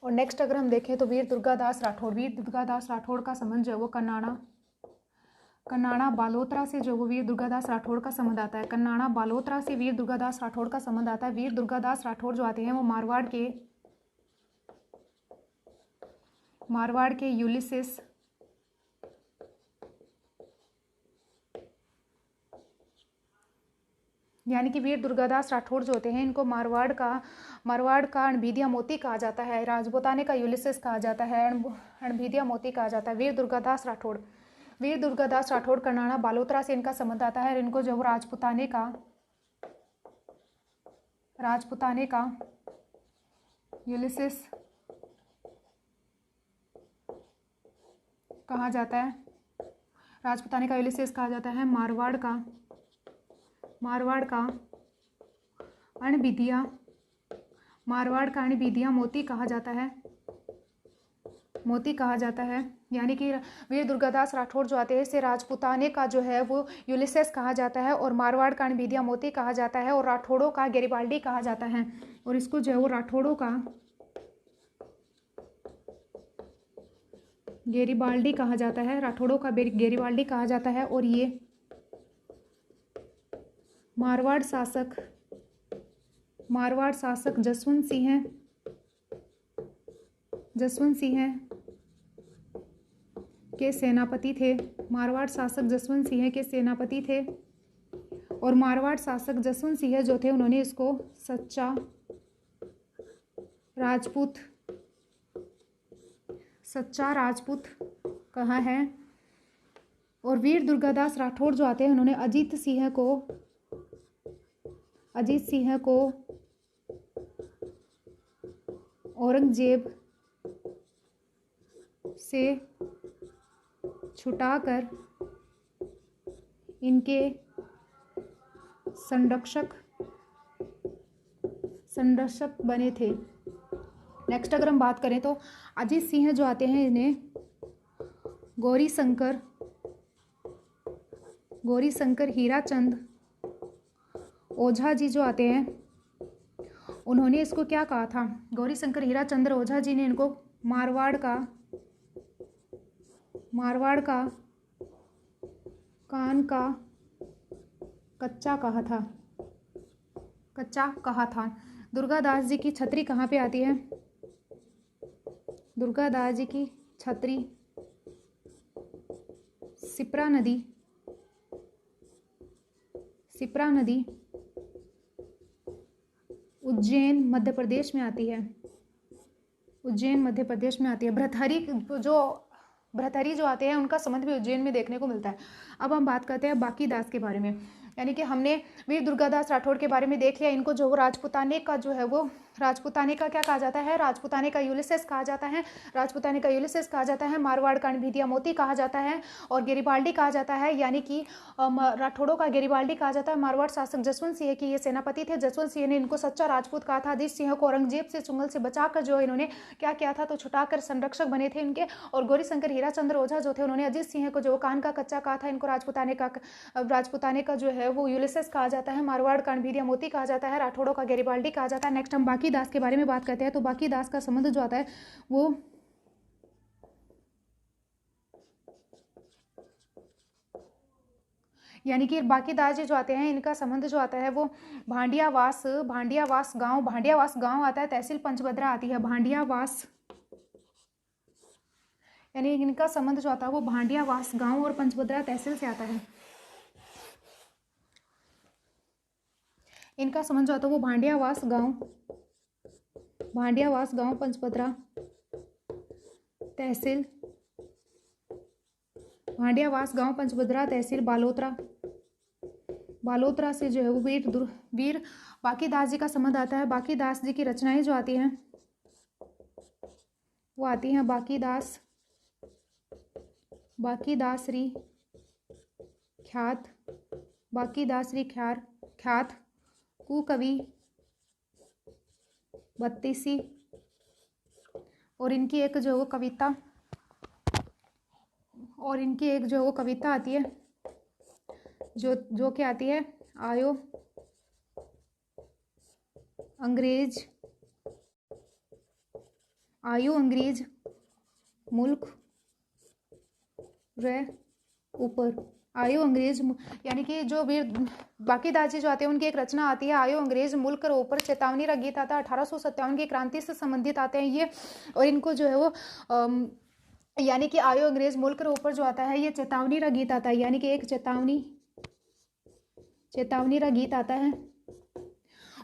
और नेक्स्ट अगर हम देखें तो वीर दुर्गादास राठौड़ का संबंध जो है वो कन्नाड़ा बालोतरा से जो वो वीर दुर्गादास राठौड़ का संबंध आता है। कन्नाड़ा बालोतरा से वीर दुर्गादास राठौड़ का संबंध आता है। वीर दुर्गादास राठौड़ जो आते हैं वो मारवाड़ के यूलिसिस यानी कि वीर दुर्गादास राठौड़ जो होते हैं इनको मारवाड़ का अणभिदिया मोती कहा जाता है। राजपूताने का यूलिसिस कहा जाता है, अणभिदिया मोती कहा जाता है। वीर दुर्गादास राठौड़ कन्नाड़ा बालोतरा से इनका संबंध आता है। इनको जो राजपूताने का यूलिसिस कहा जाता है। राजपूताने का यूलिसिस कहा जाता है। मारवाड़ का अणभिदिया मोती कहा जाता है। यानी कि वीर दुर्गादास राठौड़ जो आते हैं इसे राजपूताने का जो है वो यूलिसेस कहा जाता है और मारवाड़ का अणभिदिया मोती कहा जाता है और राठौड़ों का गैरिबाल्डी कहा जाता है। और इसको जो है वो राठौड़ों का गैरिबाल्डी कहा जाता है, राठौड़ों का गैरिबाल्डी कहा जाता है। और ये मारवाड़ शासक जसवंत सिंह के सेनापति थे। मारवाड़ शासक जसवंत सिंह के सेनापति थे और मारवाड़ शासक जसवंत सिंह जो थे उन्होंने इसको सच्चा राजपूत कहा है। और वीर दुर्गादास राठौड़ जो आते हैं उन्होंने अजीत सिंह को औरंगजेब से छुटाकर इनके संरक्षक बने थे। नेक्स्ट अगर हम बात करें तो अजीत सिंह जो आते हैं इन्हें गौरी शंकर हीराचंद ओझा जी जो आते हैं उन्होंने इसको क्या कहा था। गौरी शंकर हीराचंद्र ओझा जी ने इनको मारवाड़ का कान का कच्चा कहा था। दुर्गादास जी की छतरी कहाँ पे आती है? दुर्गादास जी की छतरी सिप्रा नदी उज्जैन मध्य प्रदेश में आती है। भृतहरि जो आते हैं उनका संबंध भी उज्जैन में देखने को मिलता है। अब हम बात करते हैं बाकी दास के बारे में। यानी कि हमने वीर दुर्गादास राठौड़ के बारे में देख लिया। इनको जो राजपूताने का जो है वो राजपूताने का क्या कहा जाता है? राजपूताने का यूलिसेस कहा जाता है। मारवाड़ का अणभिदिया मोती कहा जाता है और गैरिबाल्डी कहा जाता है। यानी कि राठौड़ों का गैरिबाल्डी कहा जाता है। मारवाड़ शासक जसवंत सिंह के ये सेनापति थे। जसवंत सिंह ने इनको सच्चा राजपूत कहा था। अजीत सिंह को औरंगजेब से चुंगल से बचाकर जो इन्होंने क्या किया था तो छुटाकर संरक्षक बने थे इनके। और गौरी शंकर हीराचंद्र ओझा जो थे उन्होंने अजीत सिंह को जो कान का कच्चा कहा था। इनको राजपूताने का जो है वो यूलिसेस कहा जाता है। मारवाड़ का अणभिदिया मोती कहा जाता है। राठौड़ों का गैरिबाल्डी कहा जाता है। नेक्स्ट हम बाकी दास के बारे में बात करते हैं। तो बाकी दास का संबंध जो आता है वो यानी कि बाकी दास जी जो आते हैं इनका संबंध जो आता है वो भांडियावास गांव आता है। तहसील पंचभद्रा आती है। भांडियावास यानी इनका संबंध जो आता है वो भांडियावास गांव और पंचभद्रा तहसील से आता है। इनका संबंध जो आता है वो भांडियावास गांव पंचभद्रा तहसील बालोतरा से जो है वो वीर बाकी दास जी का संबंध आता है। बाकी दास जी की रचनाएं जो आती हैं वो आती हैं बाकी दासरी ख्यात कुकवि बत्तीसी। और इनकी एक जो वो कविता आती है जो क्या आती है? आयो अंग्रेज आयु अंग्रेज मुल्क रे ऊपर। आयु अंग्रेज यानी कि जो वीर बांकीदास जी जो आते हैं उनकी एक रचना आती है आयु अंग्रेज मुल्क रे ऊपर, चेतावनी का गीत आता है 1857 की क्रांति से संबंधित आते हैं ये। और इनको जो है वो यानी कि आयु अंग्रेज मुल्क के ऊपर जो आता है ये चेतावनी का गीत आता है, यानी कि एक चेतावनी का गीत आता है।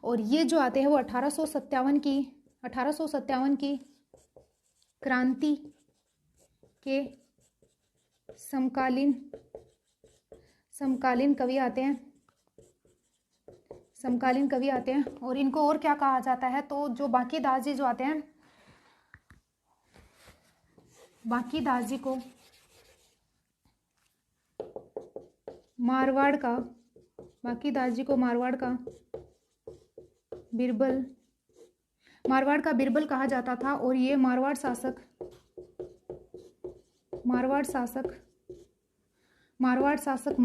और ये जो आते हैं वो 1857 की क्रांति के समकालीन कवि आते हैं, समकालीन कवि आते हैं। और इनको और क्या कहा जाता है, तो जो बांकीदास जी जो आते हैं, बांकीदास जी को मारवाड़ का बिरबल कहा जाता था। और ये मारवाड़ शासक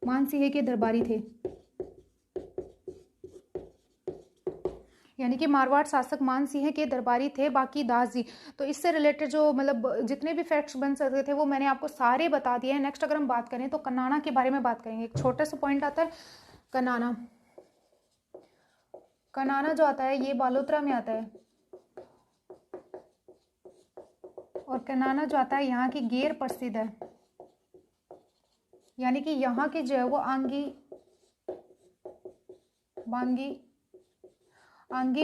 मानसिंह के दरबारी थे, यानी कि मारवाड़ शासक मानसिंह के दरबारी थे बांकीदास जी। तो इससे रिलेटेड जो मतलब जितने भी फैक्ट्स बन सकते थे वो मैंने आपको सारे बता दिए हैं। नेक्स्ट अगर हम बात करें तो कन्नाना के बारे में बात करेंगे। एक छोटा सा पॉइंट आता है कन्नाना जो आता है ये बालोतरा में आता है। और कन्नाना जो आता है यहाँ की गैर प्रसिद्ध है, यानी कि यहाँ की जो है वो आंगी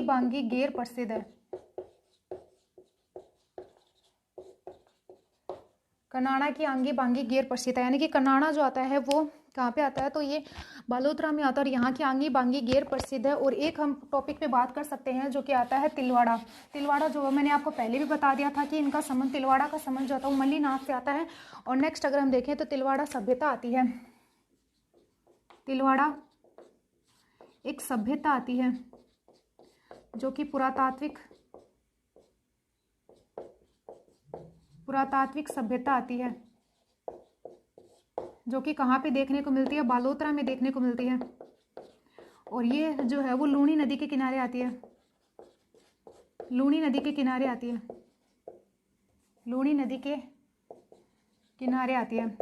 बांगी गैर प्रसिद्ध है। कन्नाना की आंगी बांगी गैर प्रसिद्ध है, यानी कि कन्नाना जो आता है वो कहाँ पे आता है, तो ये बालोतरा में आता है और यहाँ की आंगी बांगी गैर प्रसिद्ध है। और एक हम टॉपिक पे बात कर सकते हैं जो कि आता है तिलवाड़ा जो मैंने आपको पहले भी बता दिया था कि इनका संबंध तिलवाड़ा का संबंध जो आता है वो मल्ली नाथ से आता है। और नेक्स्ट अगर हम देखें तो तिलवाड़ा सभ्यता आती है, तिलवाड़ा एक सभ्यता आती है जो कि पुरातात्विक सभ्यता आती है, जो कि कहाँ पे देखने को मिलती है, बालोतरा में देखने को मिलती है। और ये जो है वो लूणी नदी के किनारे आती है, लूणी नदी के किनारे आती है।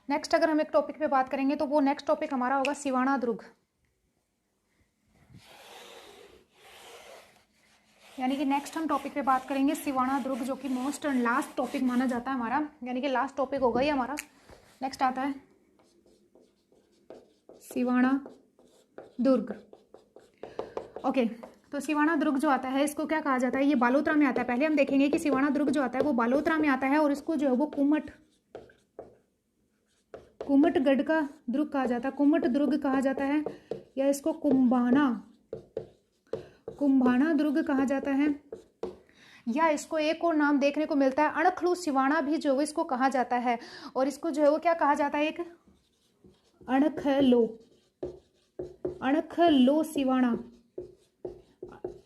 नेक्स्ट अगर हम एक टॉपिक पे बात करेंगे तो वो नेक्स्ट टॉपिक हमारा होगा सिवाना दुर्ग, यानी कि नेक्स्ट हम टॉपिक पे बात करेंगे सिवाना दुर्ग, जो कि मोस्ट एंड लास्ट टॉपिक माना जाता है हमारा, यानी कि लास्ट टॉपिक होगा ही हमारा। नेक्स्ट आता है सिवाना दुर्ग। ओके, तो सिवाना दुर्ग जो आता है इसको क्या कहा जाता है, ये बालोतरा में आता है। पहले हम देखेंगे कि सिवाना दुर्ग जो आता है वो बालोतरा में आता है और इसको जो है वो कुमटगढ़ का दुर्ग कहा जाता है, कुमट दुर्ग कहा जाता है, या इसको कुंभाना दुर्ग कहा जाता है, या इसको एक और नाम देखने को मिलता है अणखलू सिवाना भी जो है इसको कहा जाता है। और इसको जो है वो क्या कहा जाता है, एक अणखलो सिवाना,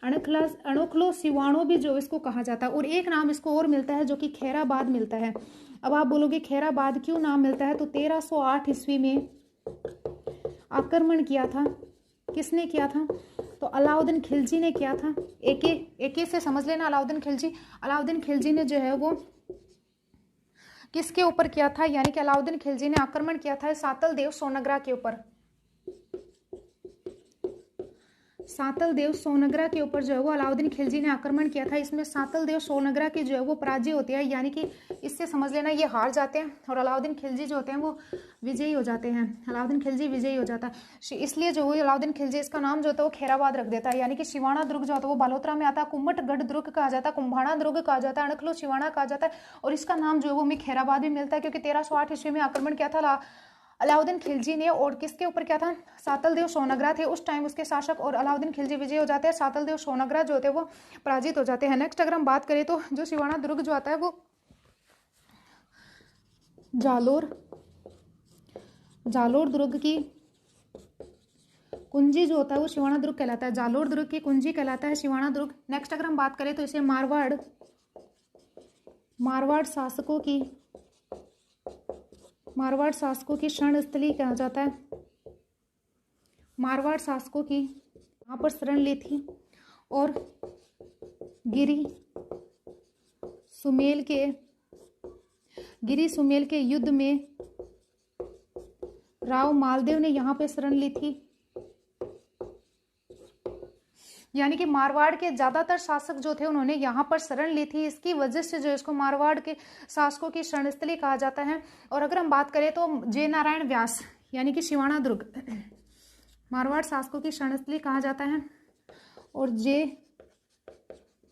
अणखलो सिवाणो भी जो इसको कहा जाता है। और एक नाम इसको और मिलता है जो कि खैराबाद मिलता है। अब आप बोलोगे खैराबाद क्यों नाम मिलता है, तो 1308 ईस्वी में आक्रमण किया था, किसने किया था, तो अलाउद्दीन खिलजी ने किया था। एक से समझ लेना, अलाउद्दीन खिलजी ने जो है वो किसके ऊपर किया था, यानी कि अलाउद्दीन खिलजी ने आक्रमण किया था सातल देव सोनग्रा के ऊपर, सातल देव सोनग्रा के ऊपर जो है वो अलाउद्दीन खिलजी ने आक्रमण किया था। इसमें सातल देव सोनग्रा की जो है वो पराजय होती है, यानी कि इससे समझ लेना ये हार जाते हैं और अलाउद्दीन खिलजी जो होते हैं वो विजयी हो जाते हैं, अलाउद्दीन खिलजी विजयी हो जाता है। इसलिए जो है अलाउद्दीन खिलजी इसका नाम जो होता है वो खैराबाद रख देता है, यानी कि सिवाना दुर्ग जो होता है वो बालोतरा में आता है, कुम्मटगढ़ दुर्ग कहा जाता है, कुंभाना दुर्ग कहा जाता है, अणखलो सिवाना कहा जाता है। और इसका नाम जो है वो हमें खैराबाद भी मिलता है क्योंकि 1308 ईस्वी में आक्रमण किया था अलाउद्दीन खिलजी ने। और किसके ऊपर क्या था, सातल देव सोनग्रा थे उस टाइम उसके शासक, और अलाउद्दीन खिलजी विजय हो जाते हैं, सातल देव सोनग्रा जो होते हैं वो पराजित हो जाते हैं। नेक्स्ट अगर हम बात करें तो जो सिवाना दुर्ग जो आता है वो जालोर दुर्ग की कुंजी जो होता है वो सिवाना दुर्ग कहलाता है, जालोर दुर्ग की कुंजी कहलाता है सिवाना दुर्ग। नेक्स्ट अगर हम बात करें तो इसे मारवाड़ शासकों की शरण स्थली कहा जाता है, मारवाड़ शासकों की यहाँ पर शरण ली थी और गिरी सुमेल के युद्ध में राव मालदेव ने यहाँ पे शरण ली थी। यानी कि मारवाड़ के ज्यादातर शासक जो थे उन्होंने यहाँ पर शरण ली थी। इसकी वजह से जो इसको मारवाड़ के शासकों की शरणस्थली कहा जाता है। और अगर हम बात करें तो जय नारायण व्यास यानी कि सिवाना दुर्ग मारवाड़ शासकों की शरणस्थली कहा जाता है। और जय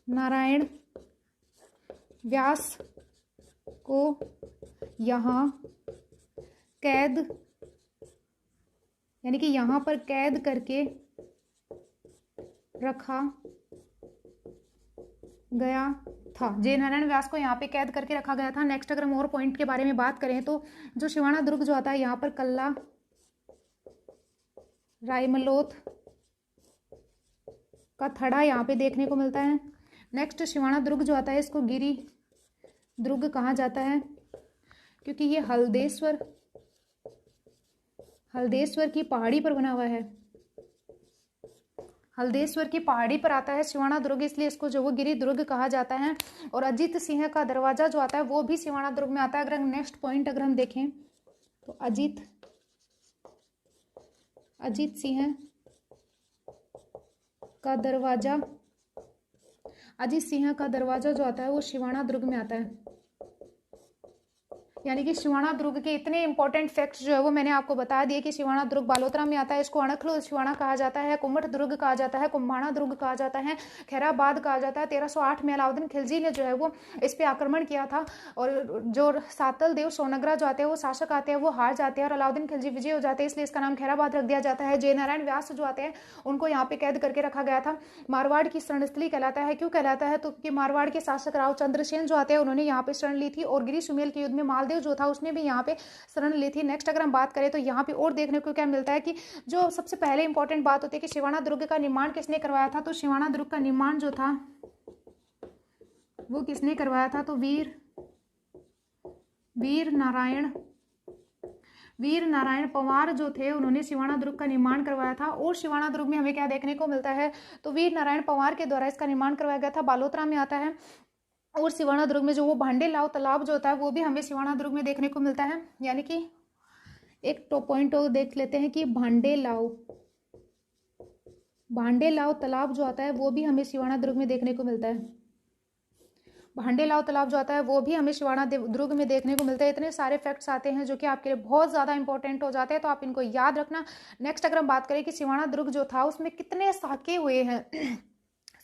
नारायण व्यास को यहाँ कैद यानी कि यहाँ पर कैद करके रखा गया था। जय नारायण व्यास को यहाँ पे कैद करके रखा गया था। नेक्स्ट अगर हम और पॉइंट के बारे में बात करें तो जो सिवाना दुर्ग जो आता है यहाँ पर कल्ला रायमलोथ का थड़ा यहाँ पे देखने को मिलता है। नेक्स्ट सिवाना दुर्ग जो आता है इसको गिरी दुर्ग कहा जाता है क्योंकि ये हल्देश्वर की पहाड़ी पर बना हुआ है। हल्देश्वर की पहाड़ी पर आता है सिवाना दुर्ग, इसलिए इसको जो वो गिरी दुर्ग कहा जाता है। और अजीत सिंह का दरवाजा जो आता है वो भी सिवाना दुर्ग में आता है। अगर नेक्स्ट पॉइंट अगर हम देखें तो अजीत सिंह का दरवाजा जो आता है वो सिवाना दुर्ग में आता है। यानी कि सिवाना दुर्ग के इतने इंपॉर्टेंट फैक्ट्स जो है वो मैंने आपको बता दिए कि सिवाना दुर्ग बालोतरा में आता है। इसको अणखलो सिवाना कहा जाता है, कुम्मठ दुर्ग कहा जाता है, कुम्भाणा दुर्ग कहा जाता है, खैराबाद कहा जाता है। 1308 में अलाउद्दीन खिलजी ने जो है वो इस पे आक्रमण किया था और जो सातल देव सोनगरा जो आते हैं वो शासक आते हैं वो हार जाते हैं और अलाउद्दीन खिलजी विजय हो जाते हैं, इसलिए इसका नाम खैराबाद रख दिया जाता है। जय नारायण व्यास जो आते हैं उनको यहाँ पे कैद करके रखा गया था। मारवाड़ की शरणस्थली कहलाता है। क्यों कहलाता है? तो क्योंकि मारवाड़ के शासक राव चंद्रसेन जो आते हैं उन्होंने यहाँ पे शरण ली थी और गिरी सुमेल के युद्ध में मालदेव जो था उसने भी यहाँ पे शरण ली थी। नेक्स्ट अगर हम बात करें तो यहाँ पे और देखने को क्या मिलता है कि जो सबसे पहले इंपॉर्टेंट बात होती है कि सिवाना दुर्ग का निर्माण किसने करवाया था। तो सिवाना दुर्ग का निर्माण जो था वो किसने करवाया था? तो वीर नारायण पंवार जो थे उन्होंने सिवाना दुर्ग का निर्माण करवाया था। और सिवाना दुर्ग में हमें क्या देखने को मिलता है? तो वीर नारायण पंवार के द्वारा इसका निर्माण करवाया गया था। बालोतरा में आता है। और सिवाना दुर्ग में जो वो भांडेलाव तालाब जो होता है वो भी हमें सिवाना दुर्ग में देखने को मिलता है। यानी कि एक तो पॉइंट और देख लेते हैं कि भांडेलाव तालाब जो आता है वो भी हमें सिवाना दुर्ग में देखने को मिलता है। भांडेलाव तालाब जो आता है वो भी हमें सिवाना दुर्ग में देखने को मिलता है। इतने सारे फैक्ट्स आते हैं जो कि आपके लिए बहुत ज़्यादा इंपॉर्टेंट हो जाते हैं, तो आप इनको याद रखना। नेक्स्ट अगर हम बात करें कि सिवाना दुर्ग जो था उसमें कितने साके हुए हैं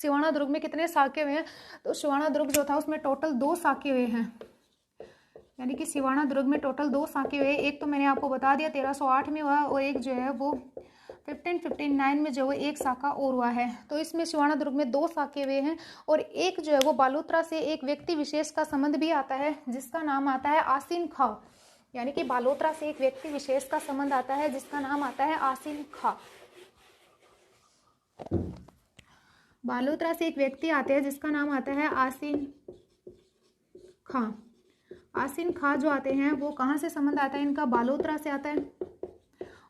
सिवाना दुर्ग में कितने साके हुए हैं? तो सिवाना दुर्ग जो था उसमें टोटल 2 साके हुए हैं। यानी कि सिवाना दुर्ग में टोटल 2 साके हुए। एक तो मैंने आपको बता दिया 1308 में हुआ और एक जो है वो 1559 में जो है एक साका और हुआ है। तो इसमें सिवाना दुर्ग में 2 साके हुए हैं। और एक जो है वो बालोतरा से एक व्यक्ति विशेष का संबंध भी आता है जिसका नाम आता है आसीन खां। यानी कि बालोतरा से एक व्यक्ति विशेष का संबंध आता है जिसका नाम आता है आसीन खां। बालोतरा से एक व्यक्ति आते हैं जिसका नाम आता है आसीन खां। आसीन खां जो आते हैं वो कहाँ से संबंध आता है इनका? बालोतरा से आता है।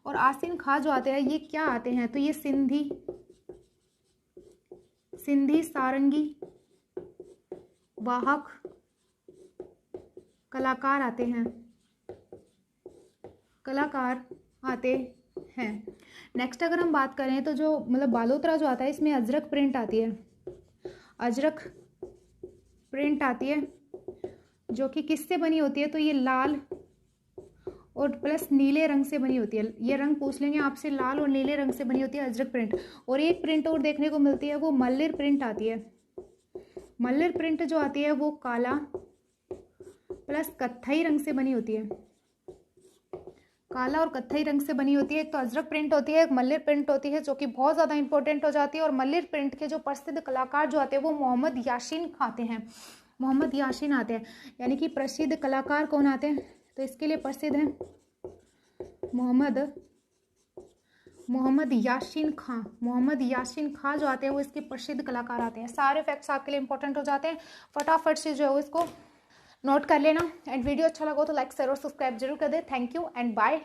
और आसीन खां जो आते हैं ये क्या आते हैं? तो ये सिंधी सारंगी वाहक कलाकार आते हैं। नेक्स्ट अगर हम बात करें तो जो मतलब बालोतरा जो आता है इसमें अजरक प्रिंट आती है जो कि किससे बनी होती है? तो ये लाल और प्लस नीले रंग से बनी होती है। ये रंग पूछ लेंगे आपसे, लाल और नीले रंग से बनी होती है अजरक प्रिंट। और एक प्रिंट और देखने को मिलती है वो मल्लिर प्रिंट आती है। मल्लिर प्रिंट जो आती है वो काला प्लस कत्थई रंग से बनी होती है। काला और कत्थई रंग से बनी होती है। एक तो अजरक प्रिंट होती है, एक मल्लिर प्रिंट होती है जो कि बहुत ज़्यादा इंपॉर्टेंट हो जाती है। और मल्लिर प्रिंट के जो प्रसिद्ध कलाकार जो आते हैं वो मोहम्मद यासीन आते हैं। यानी कि प्रसिद्ध कलाकार कौन आते हैं? तो इसके लिए प्रसिद्ध है मोहम्मद यासीन खां जो आते हैं वो इसके प्रसिद्ध कलाकार आते हैं। सारे फैक्ट्स आपके लिए इंपॉर्टेंट हो जाते हैं। फटाफट से जो है इसको नोट कर लेना। एंड वीडियो अच्छा लगा तो लाइक शेयर और सब्सक्राइब जरूर कर दे। Thank you and bye.